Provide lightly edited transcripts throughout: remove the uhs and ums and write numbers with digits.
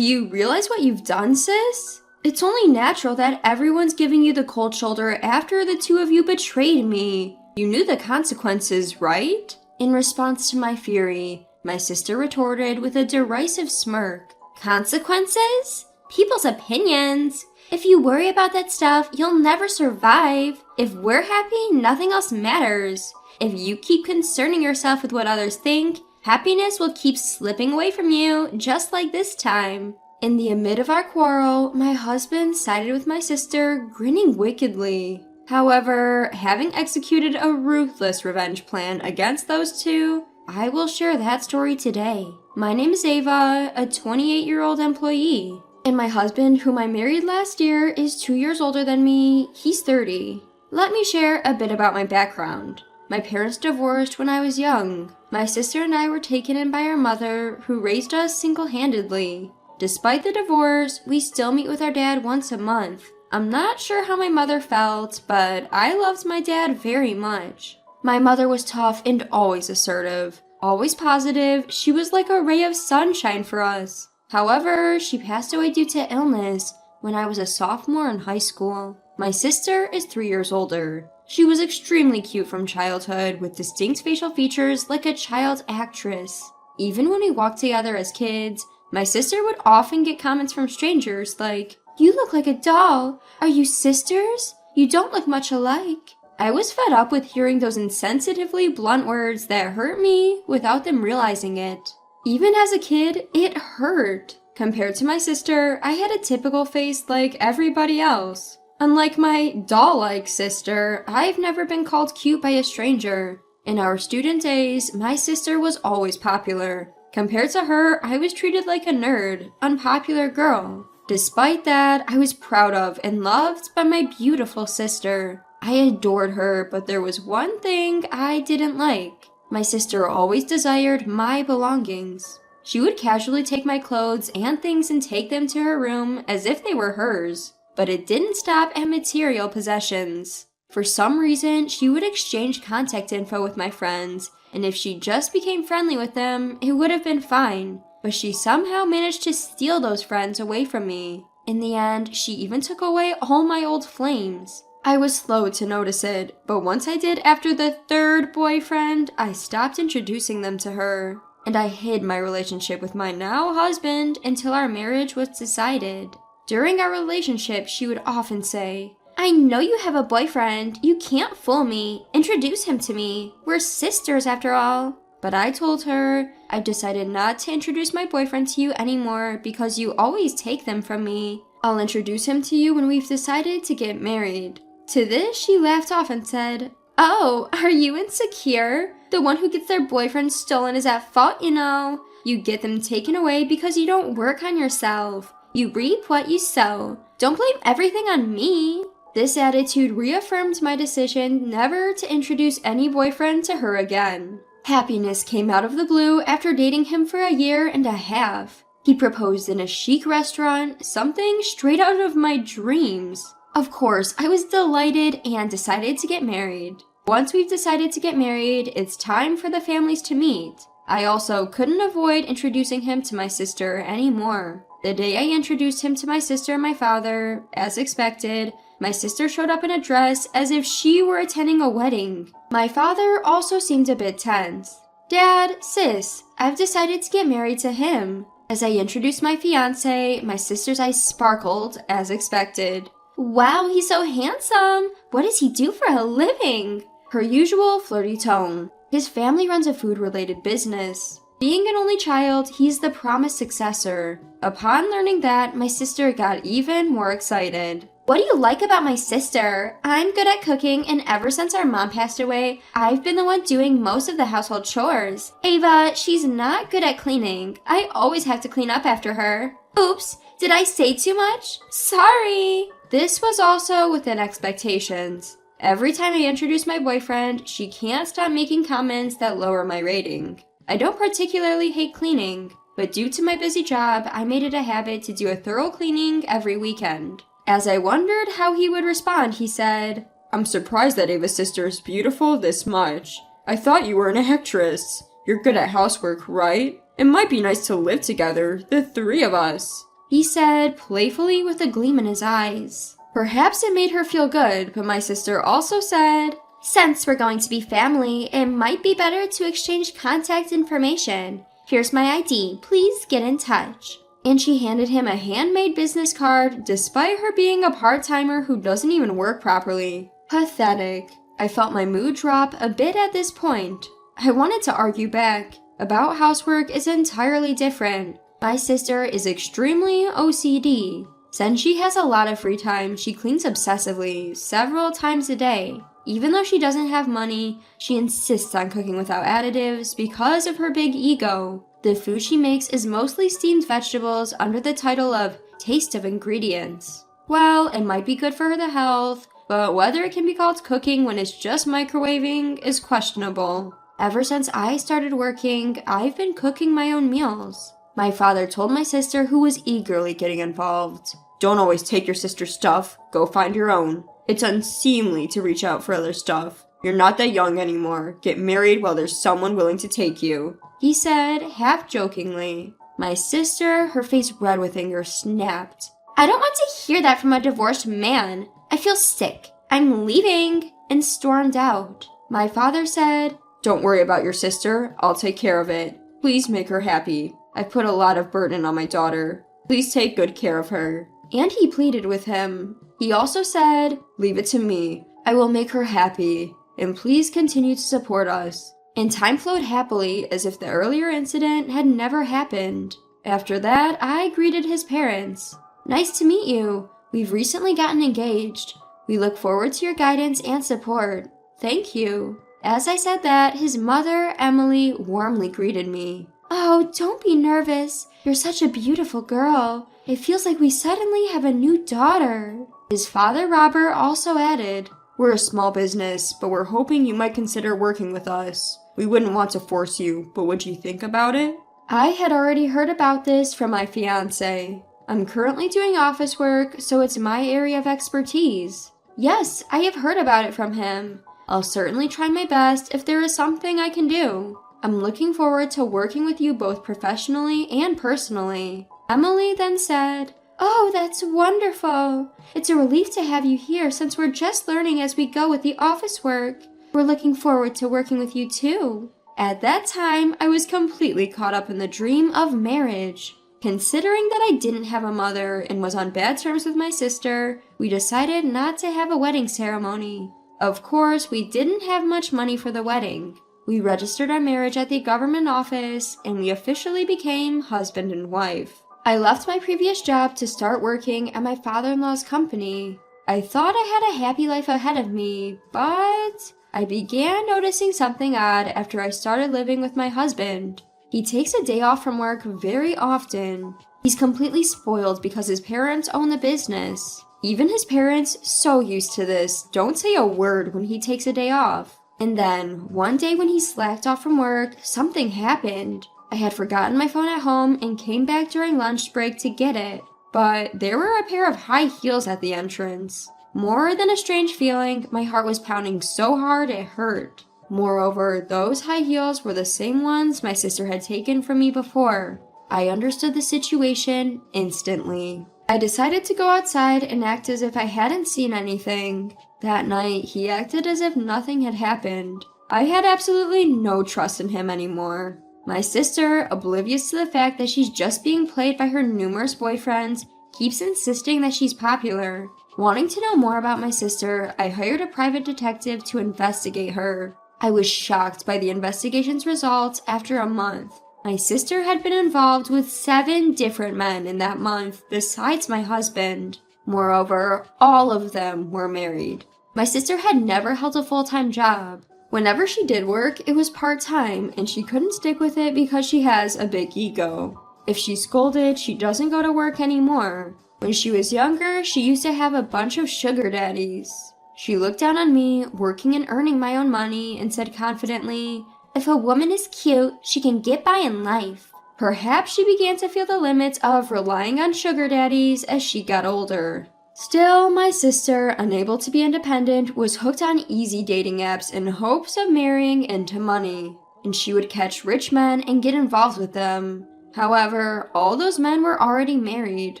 Do you realize what you've done, sis? It's only natural that everyone's giving you the cold shoulder after the two of you betrayed me. You knew the consequences, right? In response to my fury, my sister retorted with a derisive smirk. Consequences? People's opinions. If you worry about that stuff, you'll never survive. If we're happy, nothing else matters. If you keep concerning yourself with what others think, happiness will keep slipping away from you, just like this time. In the amid of our quarrel, my husband sided with my sister, grinning wickedly. However, having executed a ruthless revenge plan against those two, I will share that story today. My name is Ava, a 28-year-old employee. And my husband, whom I married last year, is 2 years older than me. He's 30. Let me share a bit about my background. My parents divorced when I was young. My sister and I were taken in by our mother, who raised us single-handedly. Despite the divorce, we still meet with our dad once a month. I'm not sure how my mother felt, but I loved my dad very much. My mother was tough and always assertive. Always positive, she was like a ray of sunshine for us. However, she passed away due to illness when I was a sophomore in high school. My sister is 3 years older. She was extremely cute from childhood with distinct facial features like a child actress. Even when we walked together as kids, my sister would often get comments from strangers like, "You look like a doll. Are you sisters? You don't look much alike." I was fed up with hearing those insensitively blunt words that hurt me without them realizing it. Even as a kid, it hurt. Compared to my sister, I had a typical face like everybody else. Unlike my doll-like sister, I've never been called cute by a stranger. In our student days, my sister was always popular. Compared to her, I was treated like a nerd, unpopular girl. Despite that, I was proud of and loved by my beautiful sister. I adored her, but there was one thing I didn't like. My sister always desired my belongings. She would casually take my clothes and things and take them to her room as if they were hers. But it didn't stop at material possessions. For some reason, she would exchange contact info with my friends, and if she just became friendly with them, it would have been fine. But she somehow managed to steal those friends away from me. In the end, she even took away all my old flames. I was slow to notice it, but once I did after the third boyfriend, I stopped introducing them to her. And I hid my relationship with my now husband until our marriage was decided. During our relationship, she would often say, "I know you have a boyfriend. You can't fool me. Introduce him to me. We're sisters after all." But I told her, "I've decided not to introduce my boyfriend to you anymore because you always take them from me. I'll introduce him to you when we've decided to get married." To this, she laughed off and said, "Oh, are you insecure? The one who gets their boyfriend stolen is at fault, you know. You get them taken away because you don't work on yourself. You reap what you sow. Don't blame everything on me." This attitude reaffirmed my decision never to introduce any boyfriend to her again. Happiness came out of the blue after dating him for a year and a half. He proposed in a chic restaurant, something straight out of my dreams. Of course, I was delighted and decided to get married. Once we've decided to get married, it's time for the families to meet. I also couldn't avoid introducing him to my sister anymore. The day I introduced him to my sister and my father, as expected, my sister showed up in a dress as if she were attending a wedding. My father also seemed a bit tense. "Dad, sis, I've decided to get married to him." As I introduced my fiancé, my sister's eyes sparkled, as expected. "Wow, he's so handsome. What does he do for a living?" Her usual flirty tone. His family runs a food-related business. Being an only child, he's the promised successor. Upon learning that, my sister got even more excited. "What do you like about my sister? I'm good at cooking, and ever since our mom passed away, I've been the one doing most of the household chores. Ava, she's not good at cleaning. I always have to clean up after her. Oops, did I say too much? Sorry." This was also within expectations. Every time I introduce my boyfriend, she can't stop making comments that lower my rating. I don't particularly hate cleaning, but due to my busy job, I made it a habit to do a thorough cleaning every weekend. As I wondered how he would respond, he said, "I'm surprised that Ava's sister is beautiful this much. I thought you were an actress. You're good at housework, right? It might be nice to live together, the three of us." he said, playfully with a gleam in his eyes. Perhaps it made her feel good, but my sister also said, "Since we're going to be family, it might be better to exchange contact information. Here's my ID, please get in touch." And she handed him a handmade business card, despite her being a part-timer who doesn't even work properly. Pathetic. I felt my mood drop a bit at this point. I wanted to argue back. About housework is entirely different. My sister is extremely OCD. Since she has a lot of free time, she cleans obsessively, several times a day. Even though she doesn't have money, she insists on cooking without additives because of her big ego. The food she makes is mostly steamed vegetables under the title of taste of ingredients. Well, it might be good for the health, but whether it can be called cooking when it's just microwaving is questionable. Ever since I started working, I've been cooking my own meals. My father told my sister, who was eagerly getting involved, "Don't always take your sister's stuff, go find your own. It's unseemly to reach out for other stuff. You're not that young anymore. Get married while there's someone willing to take you," he said, half-jokingly. My sister, her face red with anger, snapped. "I don't want to hear that from a divorced man. I feel sick. I'm leaving," and stormed out. My father said, "Don't worry about your sister. I'll take care of it. Please make her happy. I've put a lot of burden on my daughter. Please take good care of her." And he pleaded with him. He also said, "Leave it to me. I will make her happy. And please continue to support us." And time flowed happily as if the earlier incident had never happened. After that, I greeted his parents. "Nice to meet you. We've recently gotten engaged. We look forward to your guidance and support. Thank you." As I said that, his mother, Emily, warmly greeted me. "Oh, don't be nervous. You're such a beautiful girl. It feels like we suddenly have a new daughter." His father, Robert, also added, "We're a small business, but we're hoping you might consider working with us. We wouldn't want to force you, but would you think about it?" I had already heard about this from my fiancé. I'm currently doing office work, so it's my area of expertise. Yes, I have heard about it from him. I'll certainly try my best if there is something I can do. I'm looking forward to working with you both professionally and personally. Emily then said, "Oh, that's wonderful. It's a relief to have you here since we're just learning as we go with the office work. We're looking forward to working with you too." At that time, I was completely caught up in the dream of marriage. Considering that I didn't have a mother and was on bad terms with my sister, we decided not to have a wedding ceremony. Of course, we didn't have much money for the wedding. We registered our marriage at the government office, and we officially became husband and wife. I left my previous job to start working at my father-in-law's company. I thought I had a happy life ahead of me, but I began noticing something odd after I started living with my husband. He takes a day off from work very often. He's completely spoiled because his parents own the business. Even his parents, so used to this, don't say a word when he takes a day off. And then, one day when he slacked off from work, something happened. I had forgotten my phone at home and came back during lunch break to get it. But there were a pair of high heels at the entrance. More than a strange feeling, my heart was pounding so hard it hurt. Moreover, those high heels were the same ones my sister had taken from me before. I understood the situation instantly. I decided to go outside and act as if I hadn't seen anything. That night, he acted as if nothing had happened. I had absolutely no trust in him anymore. My sister, oblivious to the fact that she's just being played by her numerous boyfriends, keeps insisting that she's popular. Wanting to know more about my sister, I hired a private detective to investigate her. I was shocked by the investigation's results after a month. My sister had been involved with 7 different men in that month, besides my husband. Moreover, all of them were married. My sister had never held a full-time job. Whenever she did work, it was part-time, and she couldn't stick with it because she has a big ego. If she's scolded, she doesn't go to work anymore. When she was younger, she used to have a bunch of sugar daddies. She looked down on me, working and earning my own money, and said confidently, "If a woman is cute, she can get by in life." Perhaps she began to feel the limits of relying on sugar daddies as she got older. Still, my sister, unable to be independent, was hooked on easy dating apps in hopes of marrying into money. And she would catch rich men and get involved with them. However, all those men were already married.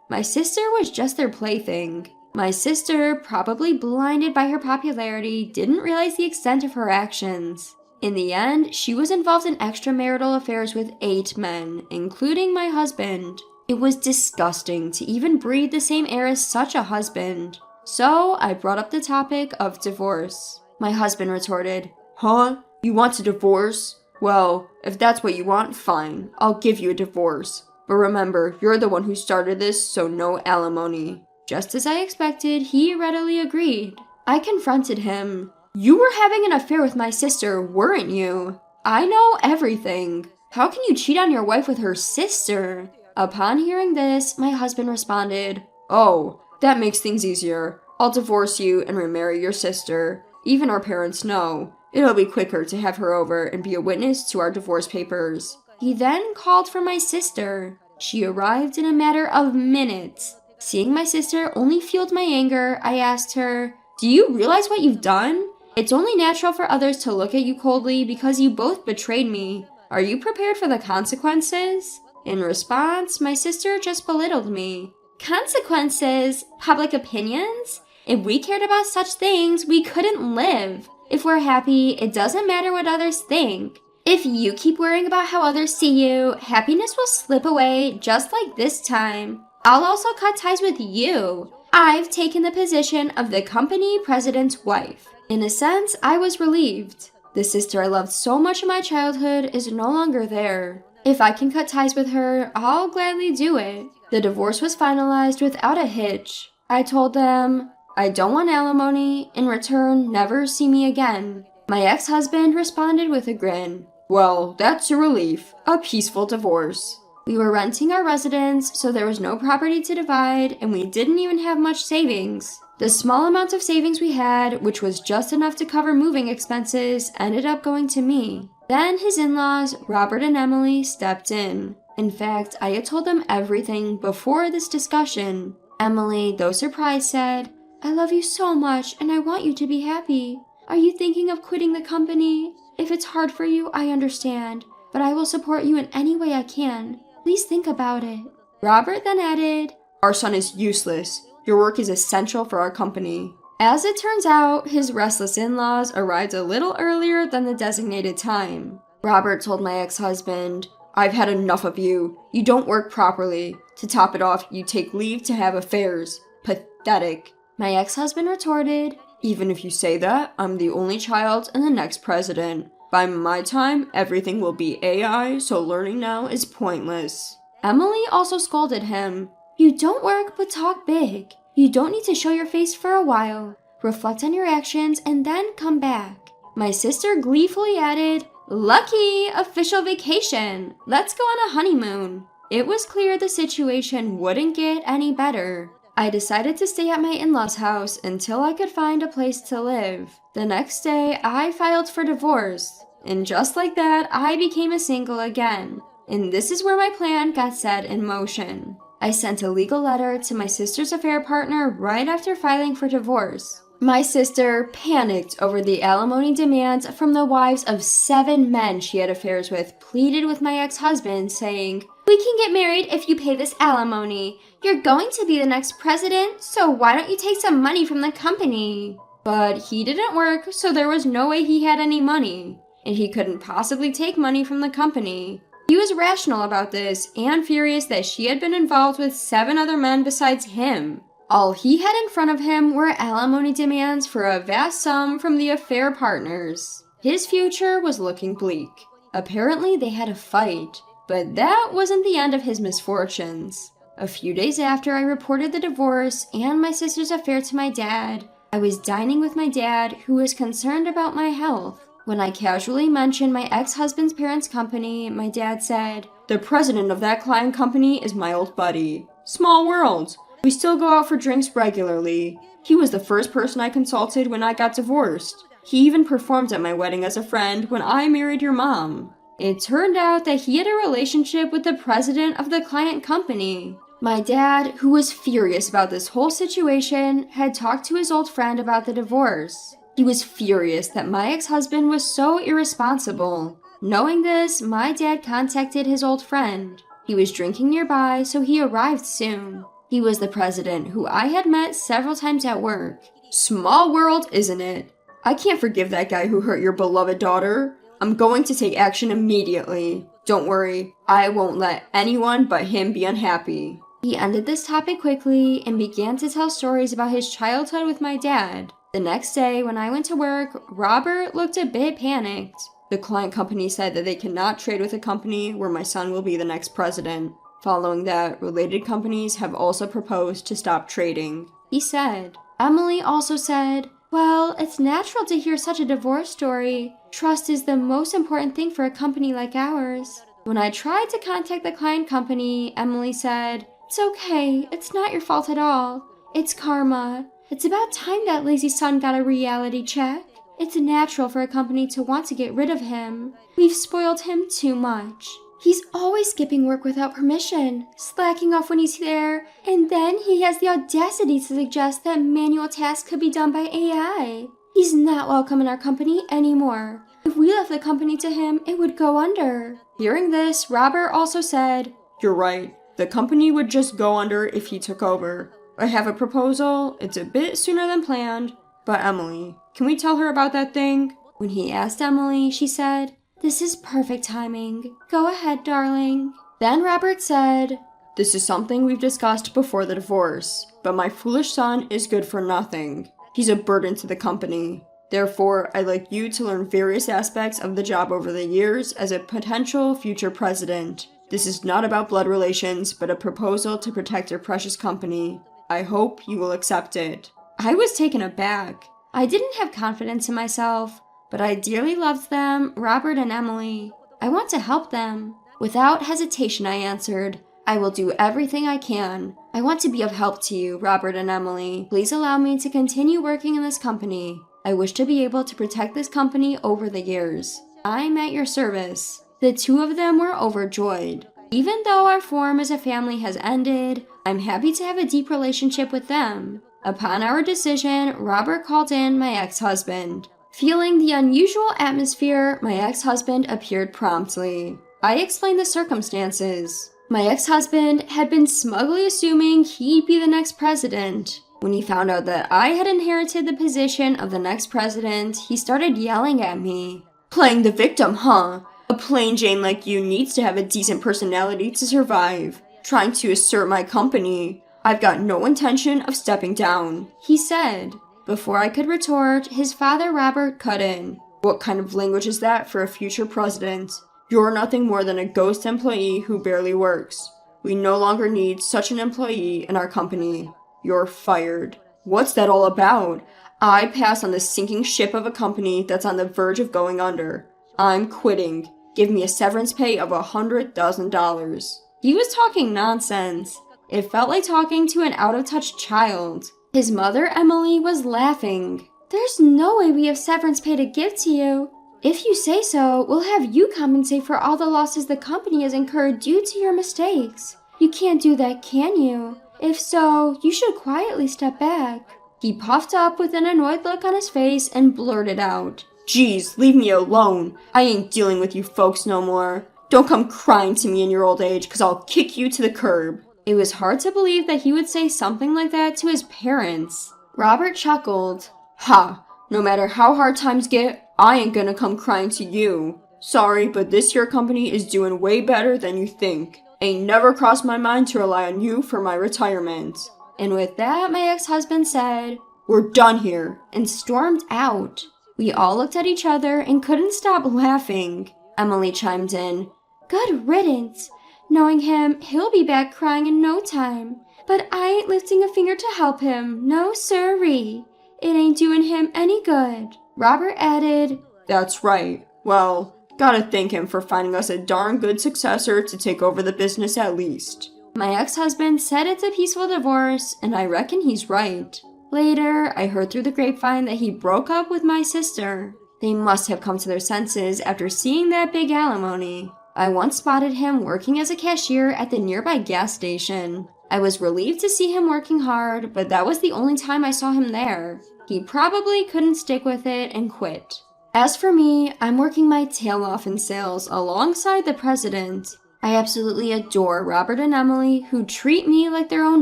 My sister was just their plaything. My sister, probably blinded by her popularity, didn't realize the extent of her actions. In the end, she was involved in extramarital affairs with 8 men, including my husband. It was disgusting to even breathe the same air as such a husband. So, I brought up the topic of divorce. My husband retorted, "Huh? You want a divorce? Well, if that's what you want, fine. I'll give you a divorce. But remember, you're the one who started this, so no alimony." Just as I expected, he readily agreed. I confronted him. "You were having an affair with my sister, weren't you? I know everything. How can you cheat on your wife with her sister?" Upon hearing this, my husband responded, "Oh, that makes things easier. I'll divorce you and remarry your sister. Even our parents know. It'll be quicker to have her over and be a witness to our divorce papers." He then called for my sister. She arrived in a matter of minutes. Seeing my sister only fueled my anger. I asked her, "Do you realize what you've done? It's only natural for others to look at you coldly because you both betrayed me. Are you prepared for the consequences?" In response, my sister just belittled me. "Consequences? Public opinions? If we cared about such things, we couldn't live. If we're happy, it doesn't matter what others think. If you keep worrying about how others see you, happiness will slip away just like this time. I'll also cut ties with you. I've taken the position of the company president's wife." In a sense, I was relieved. The sister I loved so much in my childhood is no longer there. If I can cut ties with her, I'll gladly do it. The divorce was finalized without a hitch. I told them, "I don't want alimony. In return, never see me again." My ex-husband responded with a grin. "Well, that's a relief. A peaceful divorce." We were renting our residence, so there was no property to divide, and we didn't even have much savings. The small amount of savings we had, which was just enough to cover moving expenses, ended up going to me. Then his in-laws, Robert and Emily, stepped in. In fact, I had told them everything before this discussion. Emily, though surprised, said, "I love you so much, and I want you to be happy. Are you thinking of quitting the company? If it's hard for you, I understand, but I will support you in any way I can. Please think about it." Robert then added, "Our son is useless. Your work is essential for our company." As it turns out, his restless in-laws arrived a little earlier than the designated time. Robert told my ex-husband, "I've had enough of you. You don't work properly. To top it off, you take leave to have affairs. Pathetic." My ex-husband retorted, "Even if you say that, I'm the only child and the next president. By my time, everything will be AI, so learning now is pointless." Emily also scolded him. "You don't work, but talk big. You don't need to show your face for a while. Reflect on your actions and then come back." My sister gleefully added, "Lucky! Official vacation! Let's go on a honeymoon." It was clear the situation wouldn't get any better. I decided to stay at my in-laws' house until I could find a place to live. The next day, I filed for divorce. And just like that, I became a single again. And this is where my plan got set in motion. I sent a legal letter to my sister's affair partner right after filing for divorce. My sister panicked over the alimony demands from the wives of 7 men she had affairs with, pleaded with my ex-husband, saying, "We can get married if you pay this alimony. You're going to be the next president, so why don't you take some money from the company?" But he didn't work, so there was no way he had any money. And he couldn't possibly take money from the company. He was rational about this, and furious that she had been involved with 7 other men besides him. All he had in front of him were alimony demands for a vast sum from the affair partners. His future was looking bleak. Apparently they had a fight, but that wasn't the end of his misfortunes. A few days after I reported the divorce and my sister's affair to my dad, I was dining with my dad, who was concerned about my health. When I casually mentioned my ex-husband's parents' company, my dad said, "The president of that client company is my old buddy. Small world. We still go out for drinks regularly. He was the first person I consulted when I got divorced. He even performed at my wedding as a friend when I married your mom." It turned out that he had a relationship with the president of the client company. My dad, who was furious about this whole situation, had talked to his old friend about the divorce. He was furious that my ex-husband was so irresponsible. Knowing this, my dad contacted his old friend. He was drinking nearby, so he arrived soon. He was the president, who I had met several times at work. Small world, isn't it? I can't forgive that guy who hurt your beloved daughter. I'm going to take action immediately. Don't worry, I won't let anyone but him be unhappy. He ended this topic quickly and began to tell stories about his childhood with my dad. The next day, when I went to work, Robert looked a bit panicked. The client company said that they cannot trade with a company where my son will be the next president. Following that, related companies have also proposed to stop trading. He said. Emily also said, well, it's natural to hear such a divorce story. Trust is the most important thing for a company like ours. When I tried to contact the client company, Emily said, it's okay, it's not your fault at all. It's karma. It's about time that lazy son got a reality check. It's natural for a company to want to get rid of him. We've spoiled him too much. He's always skipping work without permission, slacking off when he's there, and then he has the audacity to suggest that manual tasks could be done by AI. He's not welcome in our company anymore. If we left the company to him, it would go under. Hearing this, Robert also said, you're right. The company would just go under if he took over. I have a proposal. It's a bit sooner than planned. But Emily, can we tell her about that thing? When he asked Emily, she said, this is perfect timing. Go ahead, darling. Then Robert said, this is something we've discussed before the divorce, but my foolish son is good for nothing. He's a burden to the company. Therefore, I'd like you to learn various aspects of the job over the years as a potential future president. This is not about blood relations, but a proposal to protect your precious company. I hope you will accept it. I was taken aback. I didn't have confidence in myself, but I dearly loved them, Robert and Emily. I want to help them. Without hesitation, I answered, I will do everything I can. I want to be of help to you, Robert and Emily. Please allow me to continue working in this company. I wish to be able to protect this company over the years. I'm at your service. The two of them were overjoyed. Even though our form as a family has ended, I'm happy to have a deep relationship with them. Upon our decision, Robert called in my ex-husband. Feeling the unusual atmosphere, my ex-husband appeared promptly. I explained the circumstances. My ex-husband had been smugly assuming he'd be the next president. When he found out that I had inherited the position of the next president, he started yelling at me. Playing the victim, huh? A plain Jane like you needs to have a decent personality to survive. Trying to assert my company. I've got no intention of stepping down, he said. Before I could retort, his father Robert cut in. What kind of language is that for a future president? You're nothing more than a ghost employee who barely works. We no longer need such an employee in our company. You're fired. What's that all about? I pass on the sinking ship of a company that's on the verge of going under. I'm quitting. Give me a severance pay of $100,000. He was talking nonsense. It felt like talking to an out-of-touch child. His mother, Emily, was laughing. There's no way we have severance pay to give to you. If you say so, we'll have you compensate for all the losses the company has incurred due to your mistakes. You can't do that, can you? If so, you should quietly step back. He puffed up with an annoyed look on his face and blurted out, Geez, leave me alone. I ain't dealing with you folks no more. Don't come crying to me in your old age, 'cause I'll kick you to the curb. It was hard to believe that he would say something like that to his parents. Robert chuckled. Ha! No matter how hard times get, I ain't gonna come crying to you. Sorry, but this here company is doing way better than you think. Ain't never crossed my mind to rely on you for my retirement. And with that, my ex-husband said, We're done here, and stormed out. We all looked at each other and couldn't stop laughing. Emily chimed in, Good riddance. Knowing him, he'll be back crying in no time. But I ain't lifting a finger to help him, no sirree. It ain't doing him any good. Robert added, That's right. Well, gotta thank him for finding us a darn good successor to take over the business at least. My ex-husband said it's a peaceful divorce, and I reckon he's right. Later, I heard through the grapevine that he broke up with my sister. They must have come to their senses after seeing that big alimony. I once spotted him working as a cashier at the nearby gas station. I was relieved to see him working hard, but that was the only time I saw him there. He probably couldn't stick with it and quit. As for me, I'm working my tail off in sales alongside the president. I absolutely adore Robert and Emily, who treat me like their own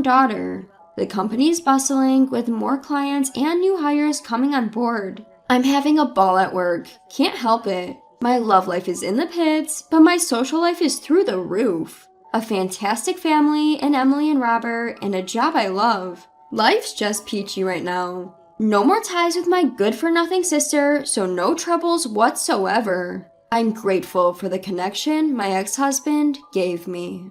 daughter. The company is bustling, with more clients and new hires coming on board. I'm having a ball at work. Can't help it. My love life is in the pits, but my social life is through the roof. A fantastic family in Emily and Robert, and a job I love. Life's just peachy right now. No more ties with my good-for-nothing sister, so no troubles whatsoever. I'm grateful for the connection my ex-husband gave me.